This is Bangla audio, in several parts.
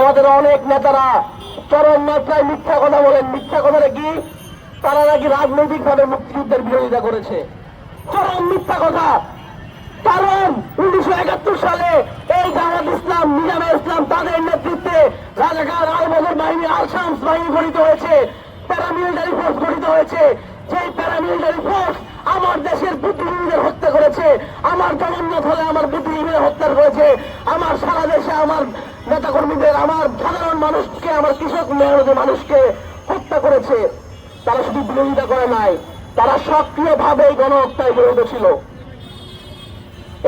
আমাদের অনেক নেতারা চরম মাত্রায় মিথ্যা কথা বলেন। মিথ্যা কথাটা কি? তারা নাকি রাজনৈতিকভাবে মুক্তিযুদ্ধের বিরোধিতা করেছে। চরম মিথ্যা কথা। কারণ 1971 সালে এই জামাত ইসলাম, নিজামে ইসলাম তাদের নেতৃত্বে রাজাকার আল বদর বাহিনী, আল শামস বাহিনী গঠিত হয়েছে, প্যারামিলিটারি ফোর্স গঠিত হয়েছে। যেই প্যারামিলিটারি ফোর্স আমার দেশের বুদ্ধিজীবীদের হত্যা করেছে, আমার জগন্নাথ হলে আমার বুদ্ধিজীবীদের হত্যা করেছে, আমার সারা দেশে আমার নেতাকর্মীদের, আমার সাধারণ মানুষকে, আমার কৃষক মেহনতি মানুষকে হত্যা করেছে। তারা শুধু বিরোধিতা করে নাই, তারা সক্রিয়ভাবে গণহত্যায় জড়িত ছিল।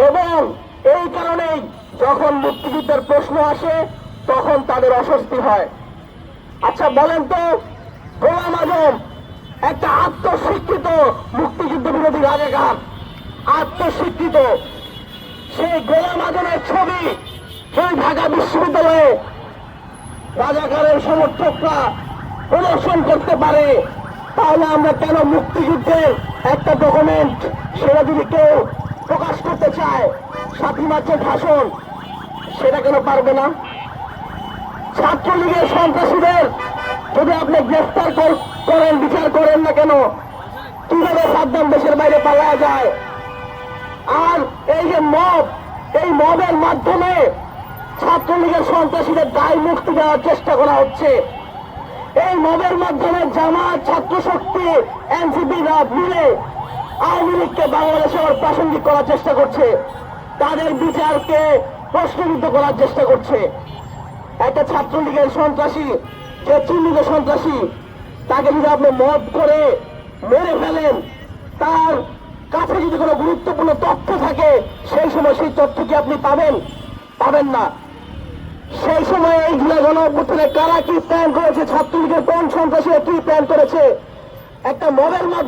এবং এই কারণেই যখন মুক্তিযুদ্ধের প্রশ্ন আসে তখন তাদের অস্বস্তি হয়। আচ্ছা বলেন তো, গোলাম আজম একটা আত্মস্বীকৃত মুক্তিযুদ্ধ বিরোধী রাজাকার, আত্মস্বীকৃত। সেই গোলাম আজমের ছবি সেই ঢাকা বিশ্ববিদ্যালয়ে রাজাকারের সমর্থকরা প্রদর্শন করতে পারে, তাহলে আমরা কেন মুক্তিযুদ্ধের একটা ডকুমেন্ট সেটা যদি কেউ প্রকাশ করতে চায়, 7 মার্চের ভাষণ, সেটা কেন পারবে না? ছাত্রলীগের সন্ত্রাসীদের যদি আপনি গ্রেফতার করেন, বিচার করেন না কেন, কিভাবে সাদ্দাম দেশের বাইরে পালায়া যায়? আর এই যে মব, এই মবের মাধ্যমে ছাত্রলীগের সন্ত্রাসীদের দায় মুক্তি দেওয়ার চেষ্টা করা হচ্ছে। এই মবের মাধ্যমে জামাত, ছাত্র শক্তি, এনসিপি মিলে আওয়ামী লীগকে বাংলাদেশে প্রাসঙ্গিক করার চেষ্টা করছে, তাদের বিচারকে প্রশ্নবিদ্ধ করার চেষ্টা করছে। একটা ছাত্রলীগের সন্ত্রাসী, যে চিহ্নিত সন্ত্রাসী, তাকে যদি আপনি মব করে মেরে ফেলেন, তার কাছে যদি কোনো গুরুত্বপূর্ণ তথ্য থাকে, সেই সময় সেই তথ্য কি আপনি পাবেন? পাবেন না। সেই সময় এই জুলাই গণঅভ্যুত্থানে কারা কি প্ল্যান করেছে, ছাত্রলীগের কোন সন্ত্রাসীরা কি প্ল্যান করেছে, একটা মবের মাধ্যমে